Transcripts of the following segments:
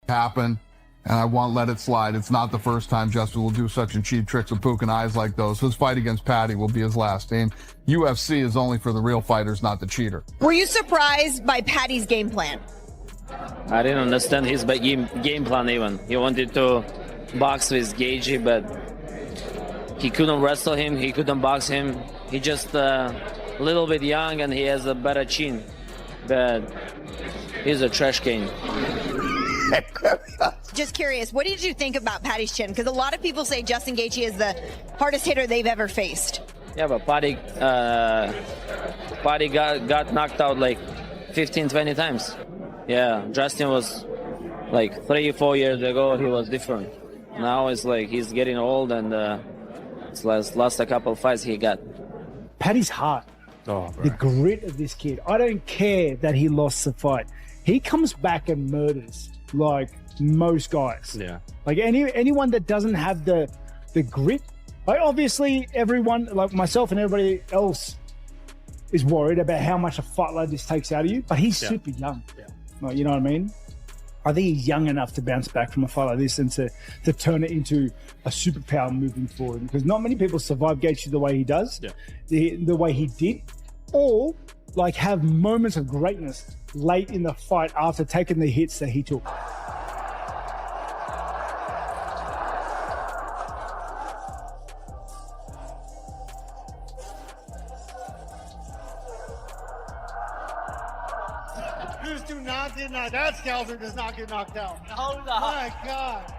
happen, and I won't let it slide. It's not the first time Justin will do such and cheap tricks with poking eyes like those. His fight against Paddy will be his last. And UFC is only for the real fighters, not the cheater. Were you surprised by Paddy's game plan? I didn't understand his game plan even. He wanted to box with Gaethje, but he couldn't wrestle him, he couldn't box him. He just a little bit young and he has a better chin, but he's a trash can. Just curious, what did you think about Paddy's chin? Because a lot of people say Justin Gaethje is the hardest hitter they've ever faced. Yeah, but Paddy got knocked out like 15, 20 times. Yeah, Justin was like 3 or 4 years ago, he was different. Now it's like he's getting old and it's last a couple of fights he got. Paddy's heart, the grit of this kid. I don't care that he lost the fight. He comes back and murders like most guys. Yeah. Like anyone that doesn't have the grit. Like obviously everyone, like myself and everybody else, is worried about how much a fight like this takes out of you. But he's super young. Yeah. Like, you know what I mean? I think he's young enough to bounce back from a fight like this and to turn it into a superpower moving forward. Because not many people survive Gaethje the way he does, the way he did, or like have moments of greatness late in the fight after taking the hits that he took. That Scalzer does not get knocked out. Oh my God.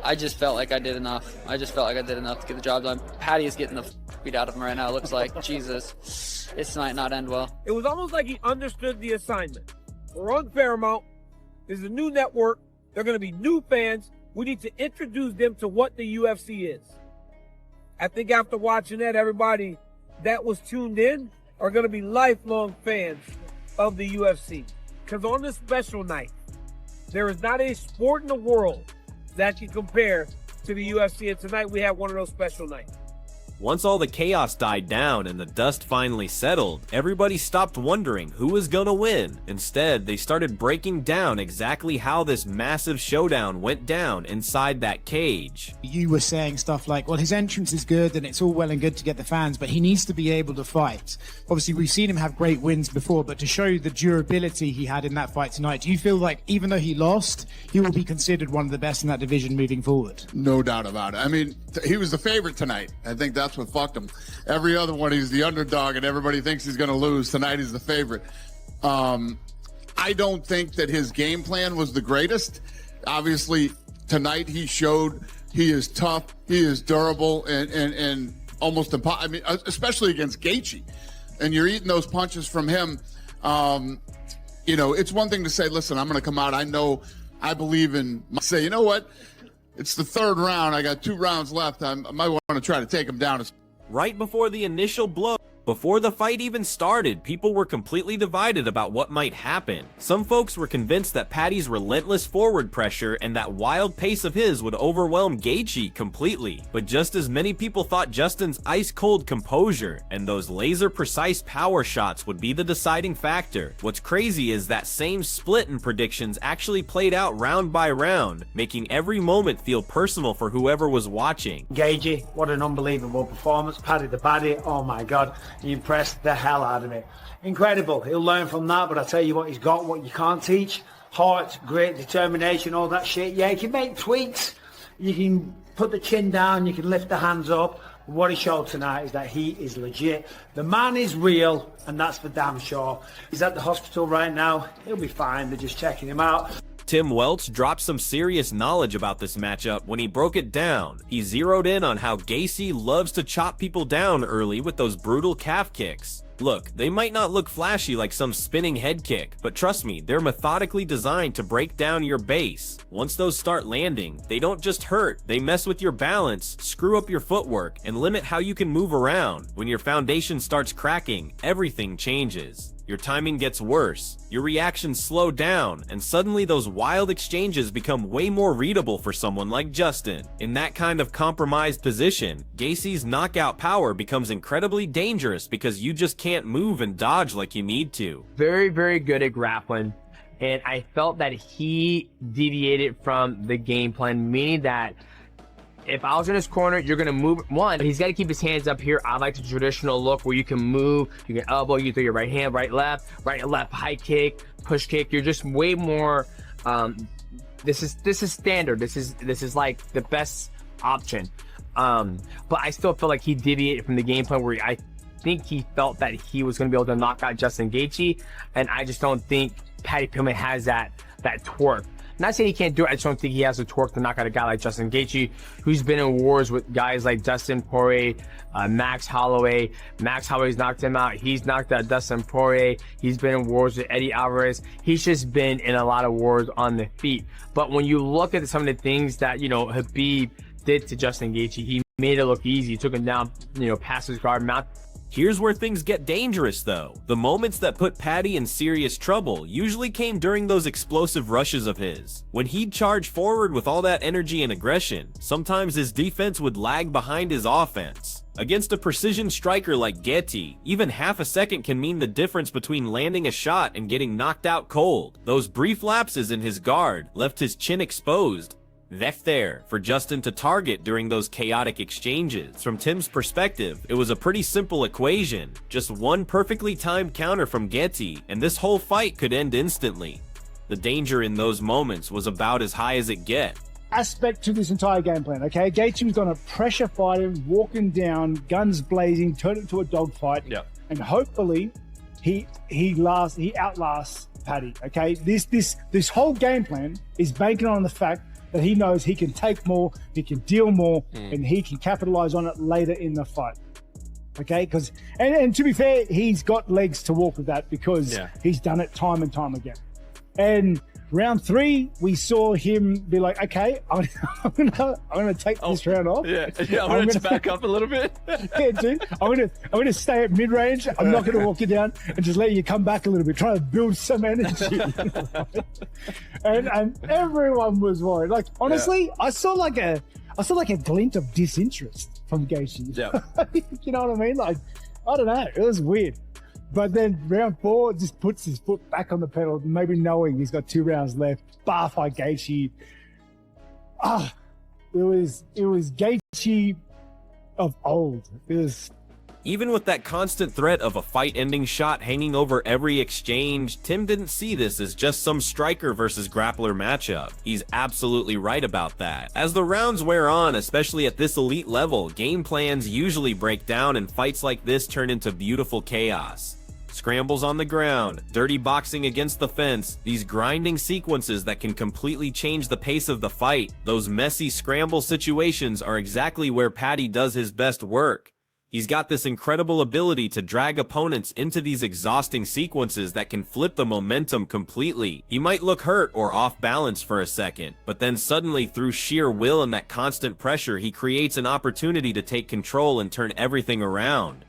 I just felt like I did enough. I just felt like I did enough to get the job done. Paddy is getting the beat out of him right now. It looks like, Jesus, this might not end well. It was almost like he understood the assignment. We're on Paramount. There's a new network. There are going to be new fans. We need to introduce them to what the UFC is. I think after watching that, everybody that was tuned in are going to be lifelong fans of the UFC. Because on this special night, there is not a sport in the world that can compare to the UFC, and tonight we have one of those special nights. Once all the chaos died down and the dust finally settled, everybody stopped wondering who was gonna win. Instead, they started breaking down exactly how this massive showdown went down inside that cage. You were saying stuff like, well, his entrance is good and it's all well and good to get the fans, but he needs to be able to fight. Obviously, we've seen him have great wins before, but to show the durability he had in that fight tonight, do you feel like even though he lost, he will be considered one of the best in that division moving forward? No doubt about it. I mean, he was the favorite tonight. I think that's what fucked him. Every other one, he's the underdog, and everybody thinks he's going to lose. Tonight, he's the favorite. I don't think that his game plan was the greatest. Obviously, tonight he showed he is tough, he is durable, and almost impossible. I mean, especially against Gaethje. And you're eating those punches from him. You know, it's one thing to say, listen, I'm going to come out. I believe in, say, you know what? It's the third round. I got 2 rounds left. I might want to try to take him down. Right before the initial blow, before the fight even started, people were completely divided about what might happen. Some folks were convinced that Paddy's relentless forward pressure and that wild pace of his would overwhelm Gaethje completely. But just as many people thought Justin's ice-cold composure and those laser-precise power shots would be the deciding factor. What's crazy is that same split in predictions actually played out round by round, making every moment feel personal for whoever was watching. Gaethje, what an unbelievable performance. Paddy the Paddy, oh my God. He impressed the hell out of me. Incredible. He'll learn from that, but I tell you what, he's got what you can't teach. Heart, grit, determination, all that shit. Yeah, you can make tweaks. You can put the chin down, you can lift the hands up. What he showed tonight is that he is legit. The man is real, and that's for damn sure. He's at the hospital right now. He'll be fine. They're just checking him out. Tim Welch dropped some serious knowledge about this matchup when he broke it down. He zeroed in on how Gaethje loves to chop people down early with those brutal calf kicks. Look, they might not look flashy like some spinning head kick, but trust me, they're methodically designed to break down your base. Once those start landing, they don't just hurt, they mess with your balance, screw up your footwork, and limit how you can move around. When your foundation starts cracking, everything changes. Your timing gets worse, your reactions slow down, and suddenly those wild exchanges become way more readable for someone like Justin. In that kind of compromised position, Gaethje's knockout power becomes incredibly dangerous because you just can't move and dodge like you need to. Very, very good at grappling. And I felt that he deviated from the game plan, meaning that if I was in his corner, you're going to move one, but he's got to keep his hands up here. I like the traditional look where you can move, you can elbow, you throw your right hand, right, left, high kick, push kick. You're just way more, this is standard. This is like the best option. But I still feel like he deviated from the game plan where I think he felt that he was going to be able to knock out Justin Gaethje. And I just don't think Paddy Pimblett has that torque. Not saying he can't do it, I just don't think he has the torque to knock out a guy like Justin Gaethje, who's been in wars with guys like Dustin Poirier, Max Holloway. Max Holloway's knocked him out. He's knocked out Dustin Poirier. He's been in wars with Eddie Alvarez. He's just been in a lot of wars on the feet. But when you look at some of the things that, Khabib did to Justin Gaethje, he made it look easy. He took him down, past his guard, mount. Here's where things get dangerous though. The moments that put Paddy in serious trouble usually came during those explosive rushes of his. When he'd charge forward with all that energy and aggression, sometimes his defense would lag behind his offense. Against a precision striker like Gaethje, even half a second can mean the difference between landing a shot and getting knocked out cold. Those brief lapses in his guard left his chin exposed, left there for Justin to target during those chaotic exchanges. From Tim's perspective, it was a pretty simple equation. Just one perfectly timed counter from Gaethje, and this whole fight could end instantly. The danger in those moments was about as high as it get. Aspect to this entire game plan, okay? Gaethje was going to pressure fight him, walking down, guns blazing, turn it into a dogfight, and hopefully he outlasts Paddy, okay? This whole game plan is banking on the fact that he knows he can take more, he can deal more, and he can capitalize on it later in the fight. Okay, because and to be fair, he's got legs to walk with that because he's done it time and time again. And round 3, we saw him be like, okay, I'm gonna take this round off. I'm gonna back up a little bit. Yeah, dude, I'm gonna stay at mid range. I'm not gonna walk you down and just let you come back a little bit, try to build some energy. and everyone was worried. Like honestly, I saw like a glint of disinterest from Gaethje. You know what I mean? Like I don't know, it was weird. But then round 4 just puts his foot back on the pedal, maybe knowing he's got 2 rounds left. Bar fight Gaethje. It was Gaethje of old. It was. Even with that constant threat of a fight-ending shot hanging over every exchange, Tim didn't see this as just some striker versus grappler matchup. He's absolutely right about that. As the rounds wear on, especially at this elite level, game plans usually break down and fights like this turn into beautiful chaos. Scrambles on the ground, dirty boxing against the fence, these grinding sequences that can completely change the pace of the fight. Those messy scramble situations are exactly where Paddy does his best work. He's got this incredible ability to drag opponents into these exhausting sequences that can flip the momentum completely. He might look hurt or off balance for a second, but then suddenly through sheer will and that constant pressure, he creates an opportunity to take control and turn everything around.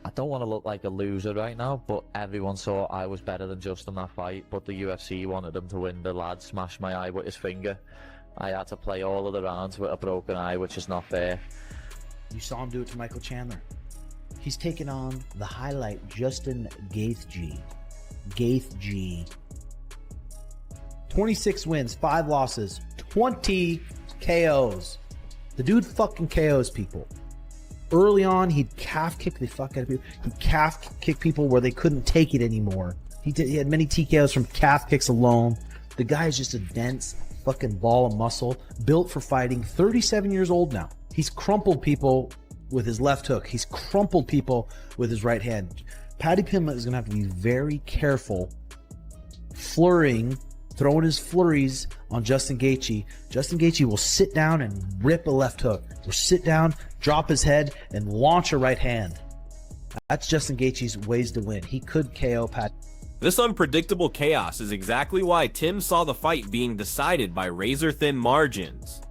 I don't want to look like a loser right now, but everyone saw I was better than just in that fight, but the UFC wanted him to win. The lad smashed my eye with his finger. I had to play all of the rounds with a broken eye, which is not fair. You saw him do it to Michael Chandler. He's taken on the highlight, Justin Gaethje. 26 wins, 5 losses, 20 KOs. The dude fucking KOs people. Early on, he'd calf kick the fuck out of people. He'd calf kick people where they couldn't take it anymore. He had many TKOs from calf kicks alone. The guy is just a dense fucking ball of muscle, built for fighting. 37 years old now. He's crumpled people with his left hook. He's crumpled people with his right hand. Paddy Pimblett is going to have to be very careful flurrying throwing his flurries on Justin Gaethje, Justin Gaethje will sit down and rip a left hook, or sit down, drop his head, and launch a right hand. That's Justin Gaethje's ways to win. He could KO Pat. This unpredictable chaos is exactly why Tim saw the fight being decided by razor-thin margins.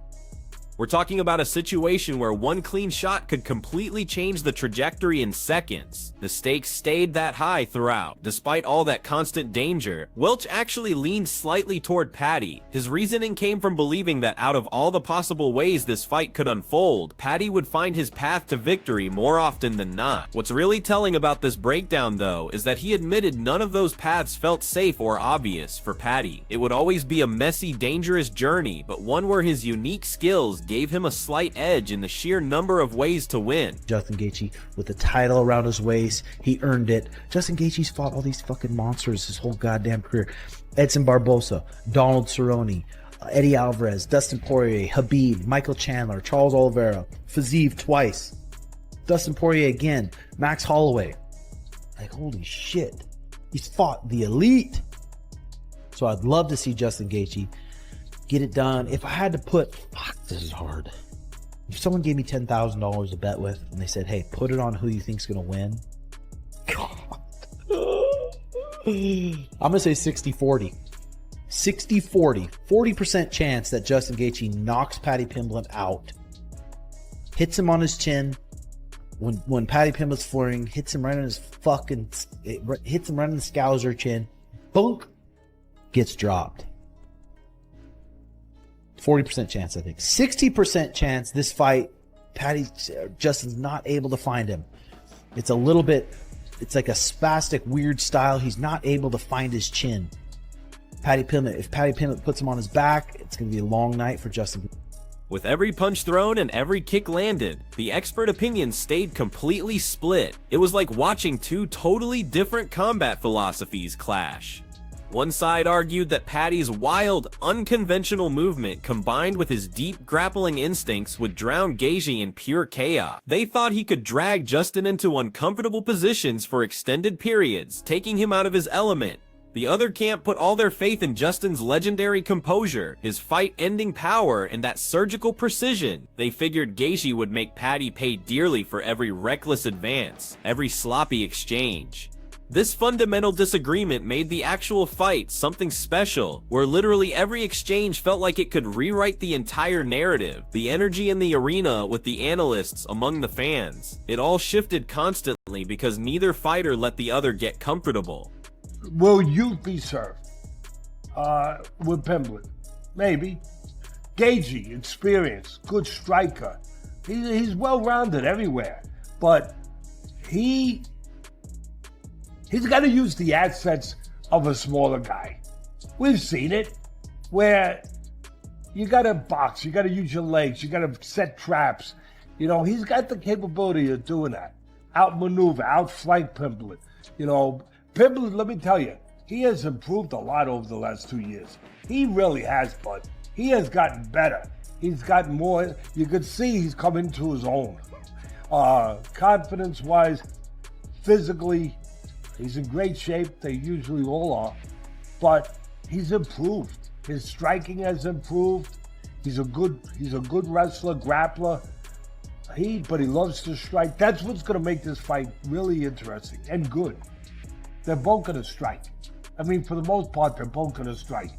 We're talking about a situation where one clean shot could completely change the trajectory in seconds. The stakes stayed that high throughout. Despite all that constant danger, Welch actually leaned slightly toward Paddy. His reasoning came from believing that out of all the possible ways this fight could unfold, Paddy would find his path to victory more often than not. What's really telling about this breakdown, though, is that he admitted none of those paths felt safe or obvious for Paddy. It would always be a messy, dangerous journey, but one where his unique skills gave him a slight edge in the sheer number of ways to win. Justin Gaethje with the title around his waist, he earned it. Justin Gaethje's fought all these fucking monsters his whole goddamn career. Edson Barbosa, Donald Cerrone, Eddie Alvarez, Dustin Poirier, Khabib, Michael Chandler, Charles Oliveira, Fiziev twice, Dustin Poirier again, Max Holloway. Like, holy shit. He's fought the elite. So I'd love to see Justin Gaethje get it done. If I had to put, fuck, this is hard. If someone gave me $10,000 to bet with, and they said, hey, put it on who you think's gonna win. God. I'm gonna say 60-40. 60-40. 40% chance that Justin Gaethje knocks Paddy Pimblett out. Hits him on his chin. When Paddy Pimblett's flurrying, hits him right on his fucking, hits him right on the scouser chin. Boom. Gets dropped. 40% chance, I think. 60% chance this fight, Justin's not able to find him. It's a little bit, it's like a spastic, weird style. He's not able to find his chin. If Paddy Pimblett puts him on his back, it's going to be a long night for Justin. With every punch thrown and every kick landed, the expert opinions stayed completely split. It was like watching two totally different combat philosophies clash. One side argued that Paddy's wild, unconventional movement combined with his deep grappling instincts would drown Gaethje in pure chaos. They thought he could drag Justin into uncomfortable positions for extended periods, taking him out of his element. The other camp put all their faith in Justin's legendary composure, his fight-ending power, and that surgical precision. They figured Gaethje would make Paddy pay dearly for every reckless advance, every sloppy exchange. This fundamental disagreement made the actual fight something special, where literally every exchange felt like it could rewrite the entire narrative. The energy in the arena with the analysts among the fans. It all shifted constantly because neither fighter let the other get comfortable. Will you be served with Pimblett? Maybe. Gaethje, experience, good striker. He's well-rounded everywhere, but he's got to use the assets of a smaller guy. We've seen it, where you got to box, you got to use your legs, you got to set traps. You know, he's got the capability of doing that. Outmaneuver, outflank Pimblett. You know, Pimblett, let me tell you, he has improved a lot over the last 2 years. He really has, bud. He has gotten better. He's gotten more. You could see he's come into his own. Confidence-wise, physically, he's in great shape. They usually all are. But he's improved. His striking has improved. He's a good wrestler, grappler. But he loves to strike. That's what's going to make this fight really interesting and good. They're both going to strike. I mean, for the most part, they're both going to strike.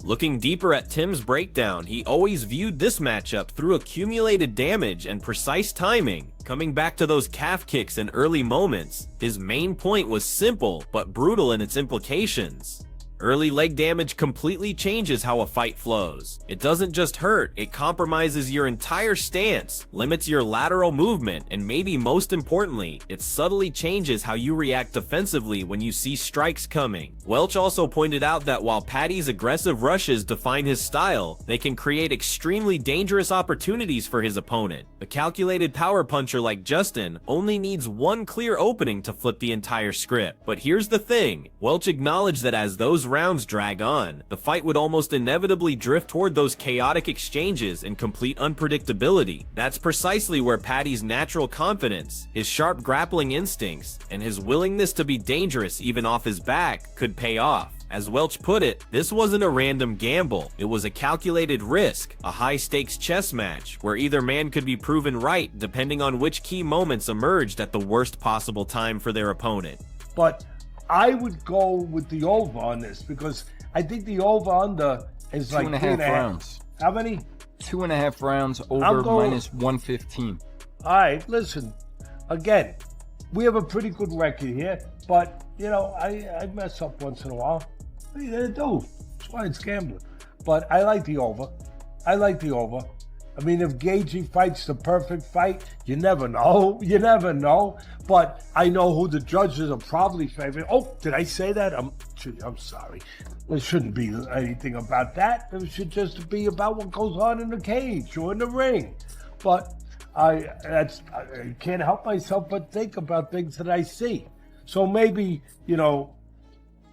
Looking deeper at Tim's breakdown, he always viewed this matchup through accumulated damage and precise timing. Coming back to those calf kicks in early moments, his main point was simple but brutal in its implications. Early leg damage completely changes how a fight flows. It doesn't just hurt, it compromises your entire stance, limits your lateral movement, and maybe most importantly, it subtly changes how you react defensively when you see strikes coming. Welch also pointed out that while Paddy's aggressive rushes define his style, they can create extremely dangerous opportunities for his opponent. A calculated power puncher like Justin only needs one clear opening to flip the entire script. But here's the thing, Welch acknowledged that as those rounds drag on, the fight would almost inevitably drift toward those chaotic exchanges and complete unpredictability. That's precisely where Paddy's natural confidence, his sharp grappling instincts, and his willingness to be dangerous even off his back could pay off. As Welch put it, this wasn't a random gamble. It was a calculated risk, a high-stakes chess match, where either man could be proven right depending on which key moments emerged at the worst possible time for their opponent. But I would go with the over on this because I think the over-under is like 2.5 rounds. How many? 2.5 rounds over minus 115. All right, listen. Again, we have a pretty good record here, but, you know, I mess up once in a while. What are you going to do? That's why it's gambling. But I like the over. I like the over. I mean, if Gaethje fights the perfect fight, you never know. You never know. But I know who the judges are probably favoring. Oh, did I say that? I'm sorry. There shouldn't be anything about that. It should just be about what goes on in the cage or in the ring. But I can't help myself but think about things that I see. So maybe, you know,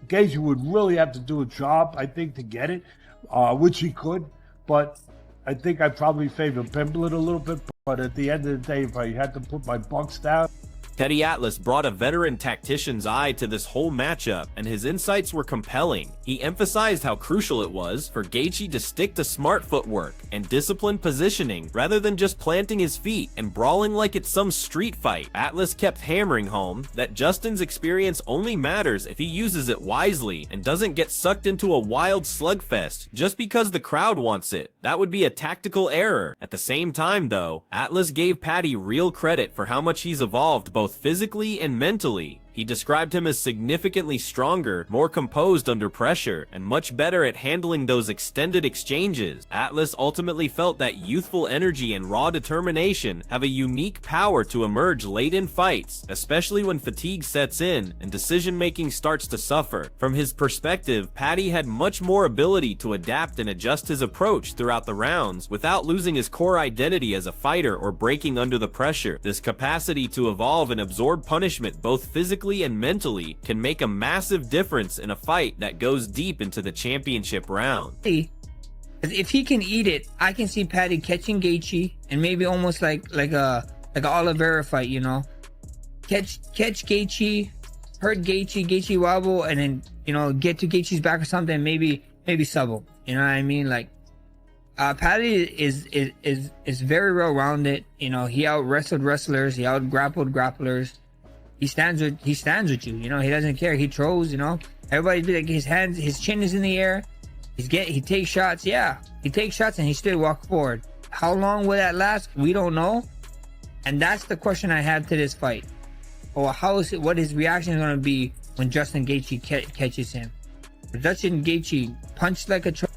Gaethje would really have to do a job, I think, to get it, which he could. But I think I probably favor Pimblett a little bit. But at the end of the day, if I had to put my bucks down, Teddy Atlas brought a veteran tactician's eye to this whole matchup, and his insights were compelling. He emphasized how crucial it was for Gaethje to stick to smart footwork and disciplined positioning rather than just planting his feet and brawling like it's some street fight. Atlas kept hammering home that Justin's experience only matters if he uses it wisely and doesn't get sucked into a wild slugfest just because the crowd wants it. That would be a tactical error. At the same time, though, Atlas gave Paddy real credit for how much he's evolved both physically and mentally. He described him as significantly stronger, more composed under pressure, and much better at handling those extended exchanges. Atlas ultimately felt that youthful energy and raw determination have a unique power to emerge late in fights, especially when fatigue sets in and decision-making starts to suffer. From his perspective, Paddy had much more ability to adapt and adjust his approach throughout the rounds without losing his core identity as a fighter or breaking under the pressure. This capacity to evolve and absorb punishment both physically and mentally can make a massive difference in a fight that goes deep into the championship round. If he can eat it, I can see Paddy catching Gaethje and maybe almost like a Oliveira fight, you know, catch Gaethje, hurt Gaethje wobble, and then, you know, get to Gaethje's back or something, maybe sub him. You know what I mean? Like, Paddy is very well rounded. You know, he out wrestled wrestlers, he out grappled grapplers. He stands with you. You know, he doesn't care. He throws. You know, everybody be like his chin is in the air. He takes shots. Yeah, he takes shots and he still walk forward. How long will that last? We don't know. And that's the question I have to this fight. Or what his reaction is going to be when Justin Gaethje catches him. Justin Gaethje punched like a truck.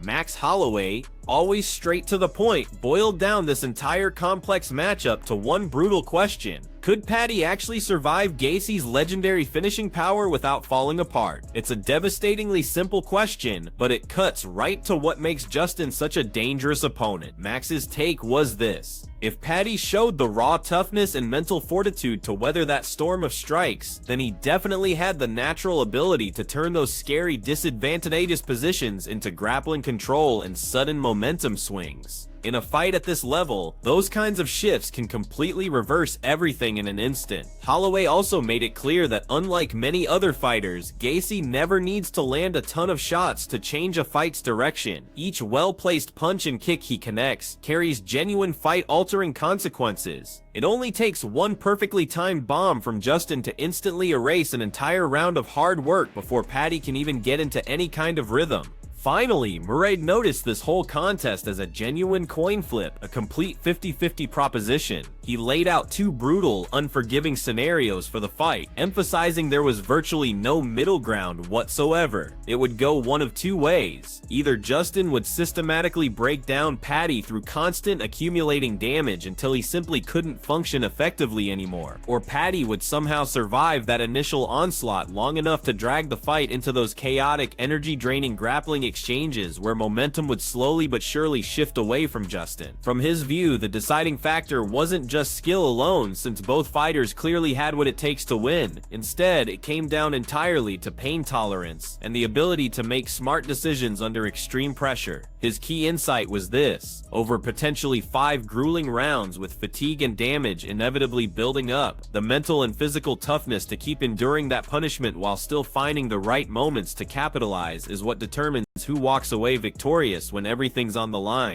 Max Holloway, always straight to the point, boiled down this entire complex matchup to one brutal question. Could Paddy actually survive Gaethje's legendary finishing power without falling apart? It's a devastatingly simple question, but it cuts right to what makes Justin such a dangerous opponent. Max's take was this: if Paddy showed the raw toughness and mental fortitude to weather that storm of strikes, then he definitely had the natural ability to turn those scary disadvantageous positions into grappling control and sudden momentum swings. In a fight at this level, those kinds of shifts can completely reverse everything in an instant. Holloway also made it clear that unlike many other fighters, Gaethje never needs to land a ton of shots to change a fight's direction. Each well-placed punch and kick he connects carries genuine fight-altering consequences. It only takes one perfectly timed bomb from Justin to instantly erase an entire round of hard work before Paddy can even get into any kind of rhythm. Finally, Murray noticed this whole contest as a genuine coin flip, a complete 50-50 proposition. He laid out two brutal, unforgiving scenarios for the fight, emphasizing there was virtually no middle ground whatsoever. It would go one of two ways. Either Justin would systematically break down Paddy through constant accumulating damage until he simply couldn't function effectively anymore, or Paddy would somehow survive that initial onslaught long enough to drag the fight into those chaotic, energy-draining grappling exchanges where momentum would slowly but surely shift away from Justin. From his view, the deciding factor wasn't just skill alone, since both fighters clearly had what it takes to win. Instead, it came down entirely to pain tolerance and the ability to make smart decisions under extreme pressure. His key insight was this: over potentially 5 grueling rounds with fatigue and damage inevitably building up, the mental and physical toughness to keep enduring that punishment while still finding the right moments to capitalize is what determines who walks away victorious when everything's on the line.